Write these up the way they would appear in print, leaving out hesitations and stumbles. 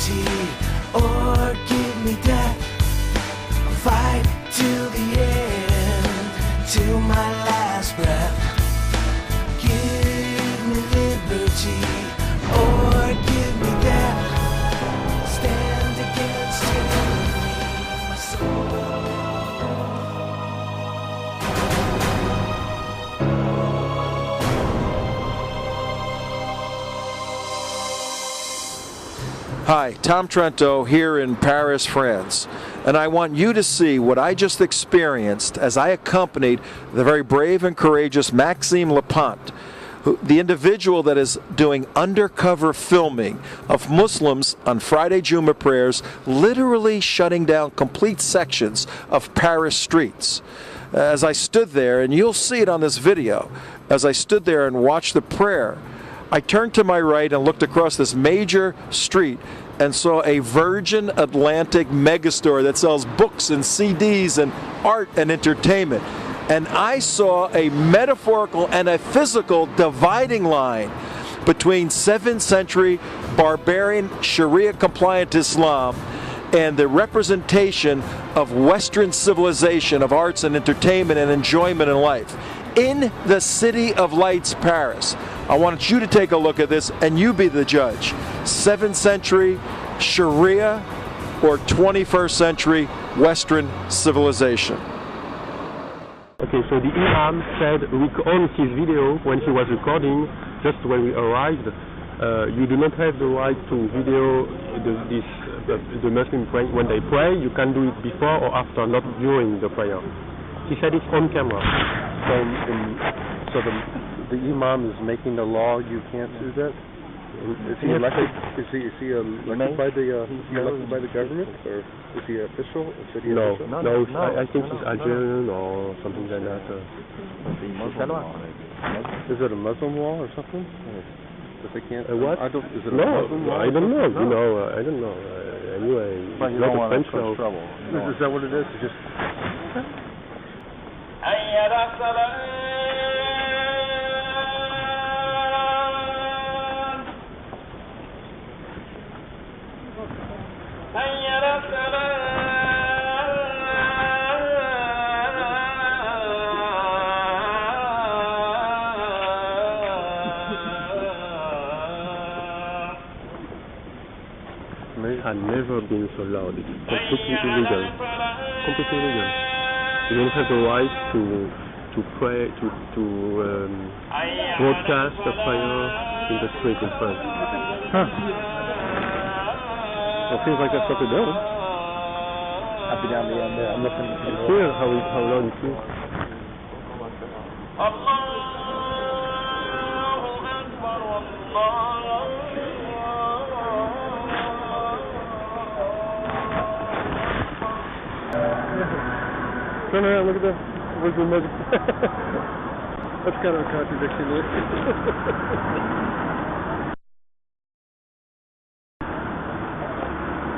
liberty or give me death. I'll fight till the end, till my last breath. Give me liberty or give me death. Stand against tyranny, my soul. Hi, Tom Trento here in Paris, France, and I want you to see what I just experienced as I accompanied the very brave and courageous Maxime Lepant, the individual that is doing undercover filming of Muslims on Friday Juma prayers, literally shutting down complete sections of Paris streets. As I stood there, and you'll see it on this video, as I stood there and watched the prayer, I turned to my right and looked across this major street and saw a Virgin Atlantic megastore that sells books and CDs and art and entertainment. And I saw a metaphorical and a physical dividing line between 7th century barbarian Sharia-compliant Islam and the representation of Western civilization, of arts and entertainment and enjoyment in life. In the City of Lights, Paris. I want you to take a look at this and you be the judge. 7th century Sharia or 21st century Western civilization. Okay, so the Imam said on his video when he was recording, just when we arrived, you do not have the right to video the Muslim praying when they pray. You can do it before or after, not during the prayer. He said it's on camera. So the Imam is making the law. You can't do that. Is he elected? Is he elected by the government, or is he official? No, I think he's Algerian or something like that. Is it a Muslim law or something? That they can't. What? Is it a Muslim law? I don't know. You know, I don't know. Anyway, but you don't want to cause trouble. No. Is that what it is? It's just. I've never been so loud. It's completely illegal. Completely illegal. You don't have the right to pray, to broadcast a prayer in the street in France. Huh. Well, it seems like that's what they're doing. I'll be down the end there. I'm looking. Here, how loud it is. Turn around, look at that. Where's the Muslim? That's kind of a contradiction.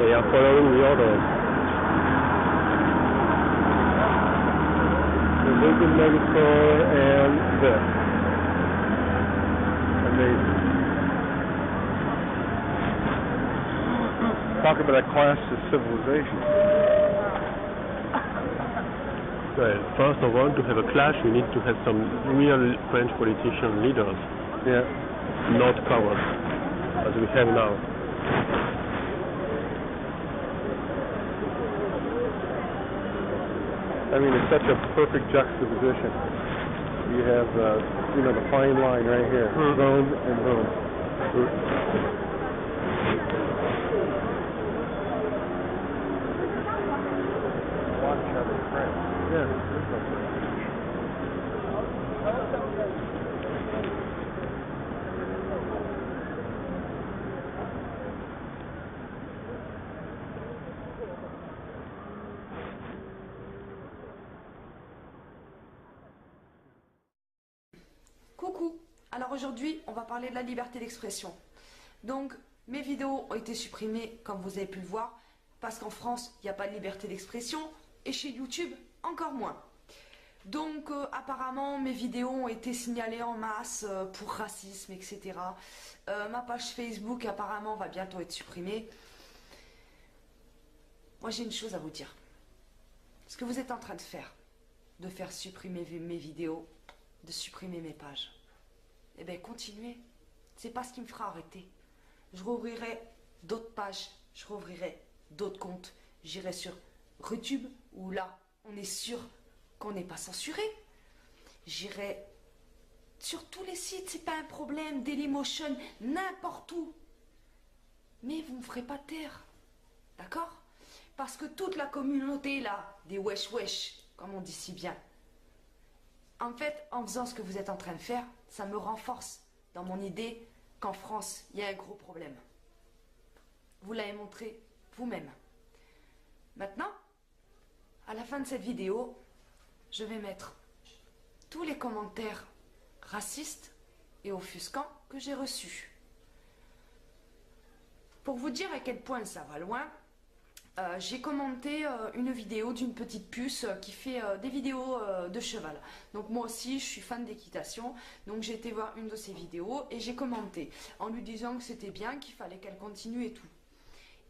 They are following the orders. The Muslim megastore and this. Amazing. Talk about a clash of civilization. Well, first of all, to have a clash, we need to have some real French politician leaders. Yeah. Not cowards, as we have now. I mean, it's such a perfect juxtaposition. You have, the fine line right here. Rome and Rome. Yeah. Coucou, alors aujourd'hui on va parler de la liberté d'expression. Donc mes vidéos ont été supprimées comme vous avez pu le voir parce qu'en France il n'y a pas de liberté d'expression et chez YouTube encore moins. Donc apparemment mes vidéos ont été signalées en masse pour racisme, etc. Ma page Facebook apparemment va bientôt être supprimée. moi j'ai une chose à vous dire. Ce que vous êtes en train de faire supprimer mes vidéos, de supprimer mes pages, eh bien continuez. C'est pas ce qui me fera arrêter. Je rouvrirai d'autres pages, je rouvrirai d'autres comptes. J'irai sur YouTube où là, on est sûr qu'on n'est pas censuré. J'irai sur tous les sites, c'est pas un problème, Dailymotion, n'importe où. Mais vous ne me ferez pas taire, d'accord? Parce que toute la communauté là, des wesh wesh, comme on dit si bien, en fait, en faisant ce que vous êtes en train de faire, ça me renforce dans mon idée qu'en France, il y a un gros problème. Vous l'avez montré vous-même. Maintenant, à la fin de cette vidéo, je vais mettre tous les commentaires racistes et offusquants que j'ai reçus. Pour vous dire à quel point ça va loin, j'ai commenté une vidéo d'une petite puce qui fait des vidéos de cheval. Donc moi aussi je suis fan d'équitation, donc j'ai été voir une de ses vidéos et j'ai commenté en lui disant que c'était bien, qu'il fallait qu'elle continue et tout.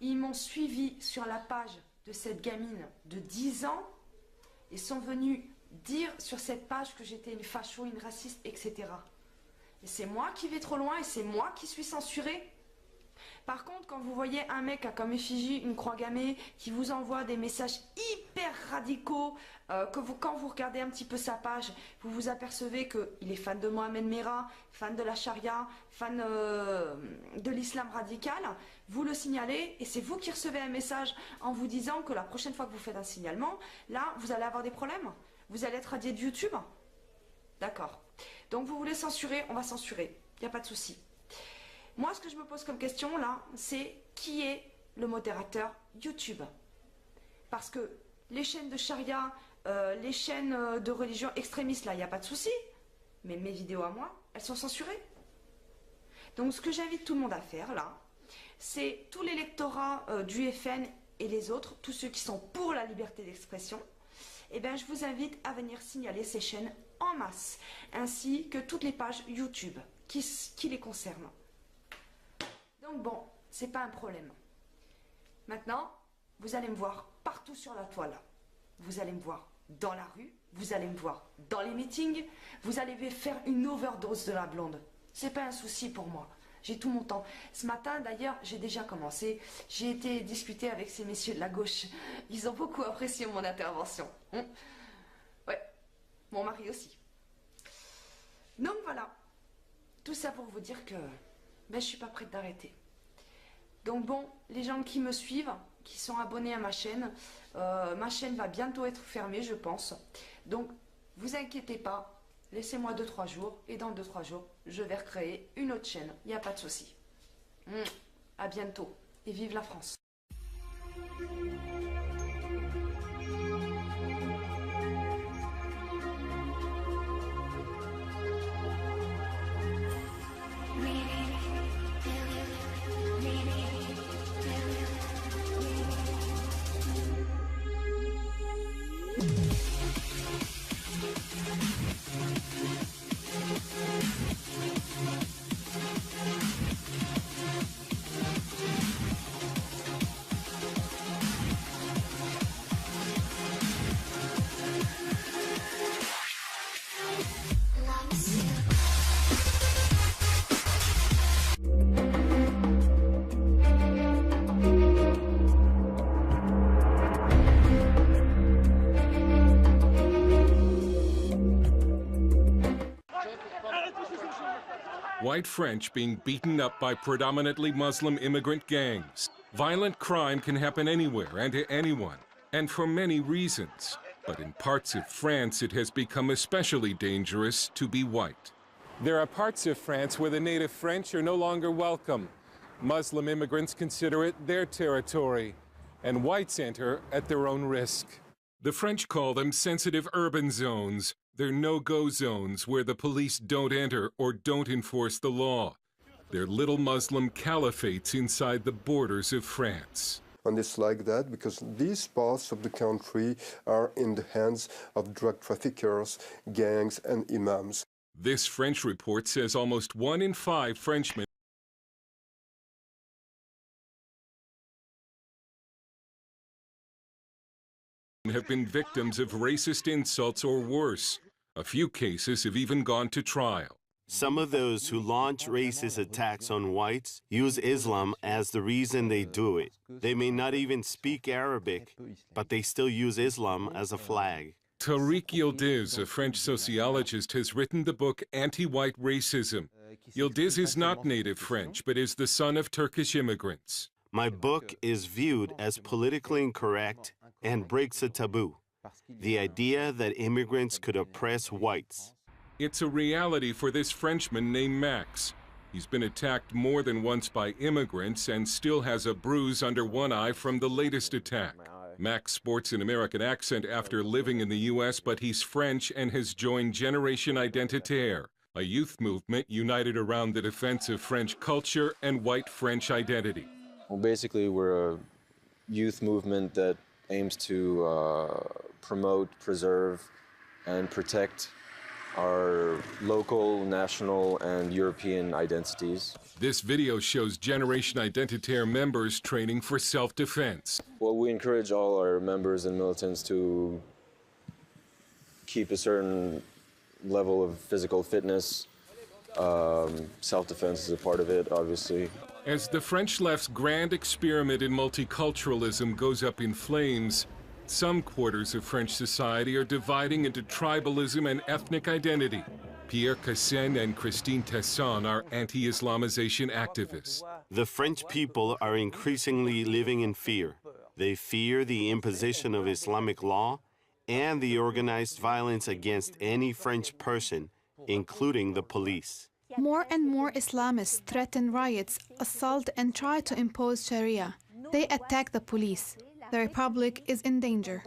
Ils m'ont suivi sur la page de cette gamine de 10 ans et sont venus dire sur cette page que j'étais une facho, une raciste, etc. Et c'est moi qui vais trop loin et c'est moi qui suis censurée. Par contre, quand vous voyez un mec a comme effigie une croix gammée qui vous envoie des messages hyper radicaux, quand vous regardez un petit peu sa page, vous vous apercevez qu'il est fan de Mohamed Merah, fan de la charia, fan de l'islam radical, vous le signalez et c'est vous qui recevez un message en vous disant que la prochaine fois que vous faites un signalement, là, vous allez avoir des problèmes. Vous allez être radié de YouTube. D'accord. Donc vous voulez censurer, on va censurer. Il n'y a pas de souci. Moi, ce que je me pose comme question, là, c'est qui est le modérateur YouTube? Parce que les chaînes de charia, les chaînes de religion extrémistes, là, il n'y a pas de souci. Mais mes vidéos à moi, elles sont censurées. Donc, ce que j'invite tout le monde à faire, là, c'est tout l'électorat du FN et les autres, tous ceux qui sont pour la liberté d'expression, eh bien, je vous invite à venir signaler ces chaînes en masse, ainsi que toutes les pages YouTube qui les concernent. Donc bon, c'est pas un problème. Maintenant, vous allez me voir partout sur la toile. Vous allez me voir dans la rue, vous allez me voir dans les meetings, vous allez faire une overdose de la blonde. C'est pas un souci pour moi. J'ai tout mon temps. Ce matin, d'ailleurs, j'ai déjà commencé. J'ai été discuter avec ces messieurs de la gauche. Ils ont beaucoup apprécié mon intervention. Ouais, mon mari aussi. Donc voilà. Tout ça pour vous dire que je suis pas prête d'arrêter. Donc bon, les gens qui me suivent, qui sont abonnés à ma chaîne va bientôt être fermée, je pense. Donc, vous inquiétez pas, laissez-moi 2-3 jours, et dans 2-3 jours, je vais recréer une autre chaîne, il n'y a pas de souci. À bientôt, et vive la France. White French being beaten up by predominantly Muslim immigrant gangs. Violent crime can happen anywhere and to anyone, and for many reasons. But in parts of France, it has become especially dangerous to be white. There are parts of France where the native French are no longer welcome. Muslim immigrants consider it their territory, and whites enter at their own risk. The French call them sensitive urban zones. They're no-go zones where the police don't enter or don't enforce the law. They're little Muslim caliphates inside the borders of France. And it's like that because these parts of the country are in the hands of drug traffickers, gangs, and imams. This French report says almost 1 in 5 Frenchmen have been victims of racist insults or worse. A few cases have even gone to trial. Some of those who launch racist attacks on whites use Islam as the reason they do it. They may not even speak Arabic, but they still use Islam as a flag. Tariq Yildiz, a French sociologist, has written the book Anti-White Racism. Yildiz is not native French, but is the son of Turkish immigrants. My book is viewed as politically incorrect and breaks a taboo, the idea that immigrants could oppress whites. It's a reality for this Frenchman named Max. He's been attacked more than once by immigrants and still has a bruise under one eye from the latest attack. Max sports an American accent after living in the U.S., but he's French and has joined Generation Identitaire, a youth movement united around the defense of French culture and white French identity. Well, basically, we're a youth movement that aims to promote, preserve, and protect our local, national, and European identities. This video shows Generation Identitaire members training for self-defense. Well, we encourage all our members and militants to keep a certain level of physical fitness. Self-defense is a part of it, obviously. As the French left's grand experiment in multiculturalism goes up in flames, some quarters of French society are dividing into tribalism and ethnic identity. Pierre Cassen and Christine Tesson are anti-Islamization activists. The French people are increasingly living in fear. They fear the imposition of Islamic law and the organized violence against any French person, including the police. More and more Islamists threaten riots, assault, and try to impose Sharia. They attack the police. The Republic is in danger.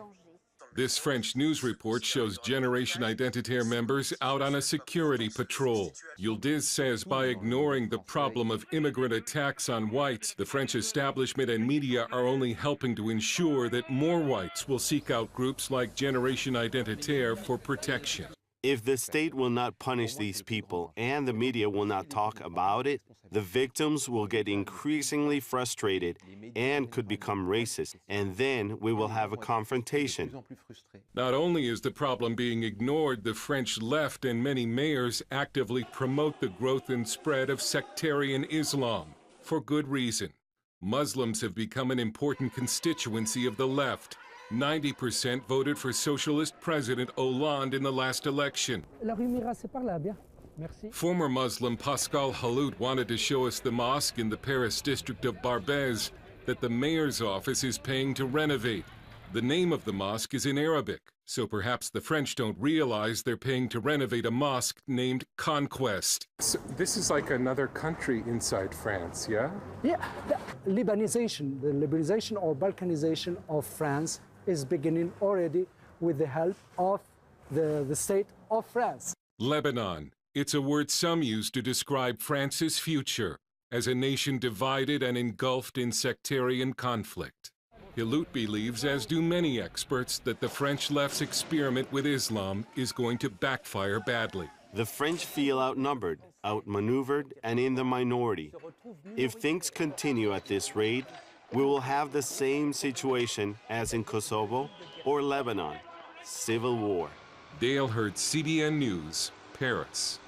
This French news report shows Generation Identitaire members out on a security patrol. Yildiz says by ignoring the problem of immigrant attacks on whites, the French establishment and media are only helping to ensure that more whites will seek out groups like Generation Identitaire for protection. If the state will not punish these people and the media will not talk about it, the victims will get increasingly frustrated and could become racist, and then we will have a confrontation. Not only is the problem being ignored, the French left and many mayors actively promote the growth and spread of sectarian Islam, for good reason. Muslims have become an important constituency of the left. 90% voted for Socialist President Hollande in the last election. Former Muslim Pascal Halout wanted to show us the mosque in the Paris district of Barbès that the mayor's office is paying to renovate. The name of the mosque is in Arabic, so perhaps the French don't realize they're paying to renovate a mosque named Conquest. So this is like another country inside France, yeah? Yeah, the Lebanization, the liberalization or Balkanization of France is beginning already with the help of the state of France. Lebanon. It's a word some use to describe France's future as a nation divided and engulfed in sectarian conflict. Halout believes, as do many experts, that the French left's experiment with Islam is going to backfire badly. The French feel outnumbered, outmaneuvered, and in the minority. If things continue at this rate, we will have the same situation as in Kosovo or Lebanon, civil war. Dale Hurt, CBN News, Paris.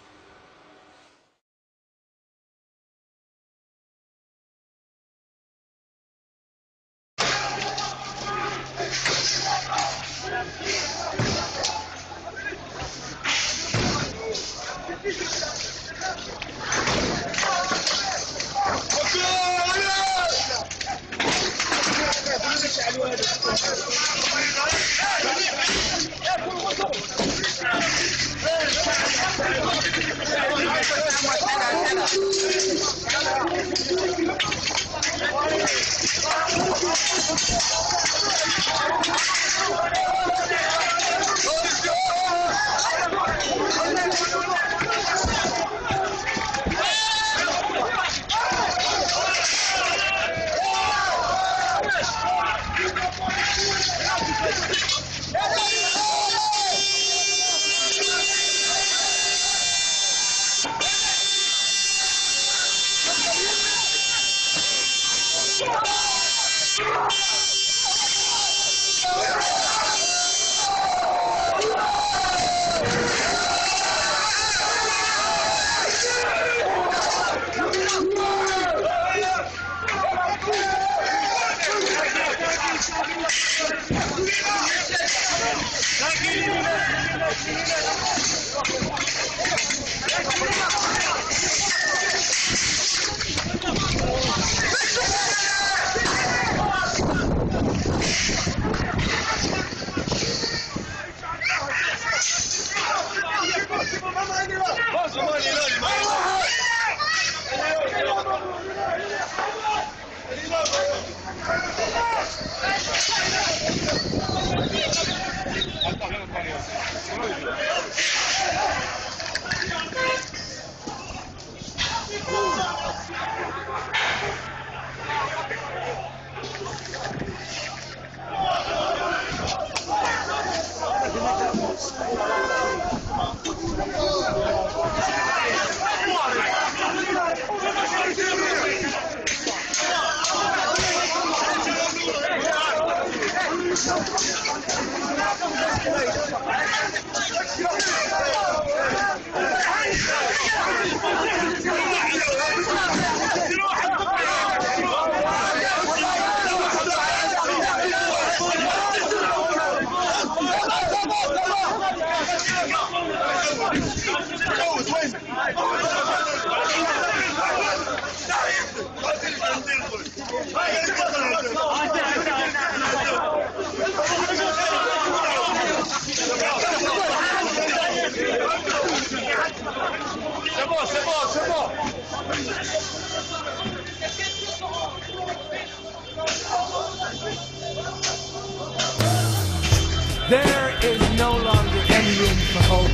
There is no longer any room for hope.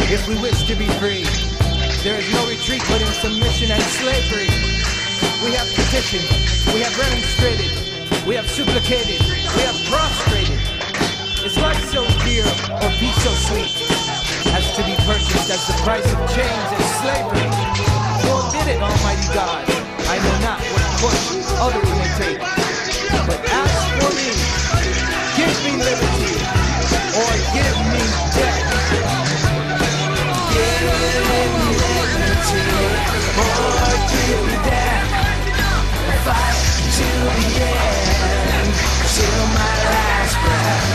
If we wish to be free, there is no retreat but in submission and slavery. We have petitioned, we have remonstrated, we have supplicated, we have prostrated. Is life so dear or peace so sweet as to be purchased as the price of chains and slavery? Forbid it, Almighty God. I know not what course others may take. But as for me, give me liberty or give me death. Give me liberty or give me death. Fight to the end, till my last breath.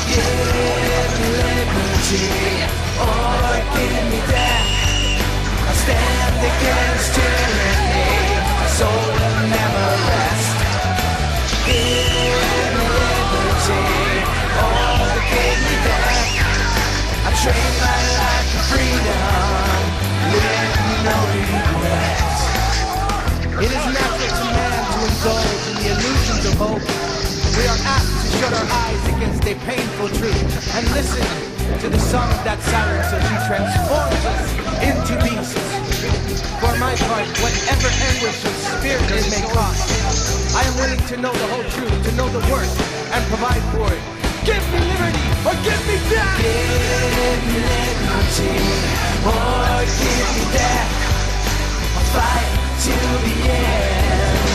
Give me liberty or give me death. I stand against tyranny, my soul will never rest. Give me liberty or give me death. I trade my life for freedom with no regrets. It is natural to man to indulge in the illusions of hope. We are apt to shut our eyes against a painful truth and listen to the song of that silence as he transforms us into beasts. For my part, whatever anguish of spirit it may cost, I am willing to know the whole truth, to know the worth, and provide for it. Give me liberty or give me death! Give me liberty or give me death. I'll fight till the end,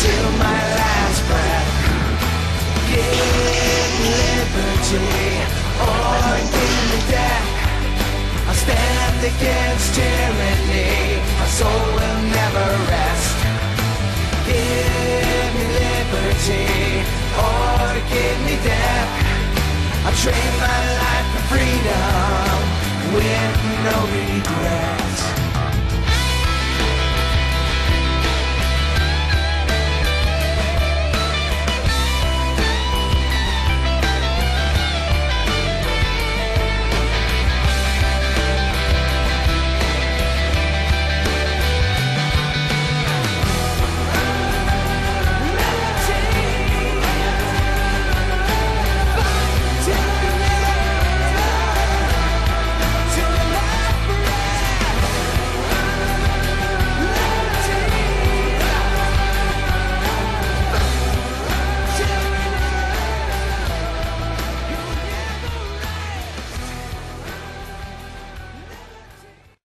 till my last breath. Give me liberty or give me death. I stand against tyranny, my soul will never rest. Give me liberty or give me death. I trade my life for freedom with no regrets.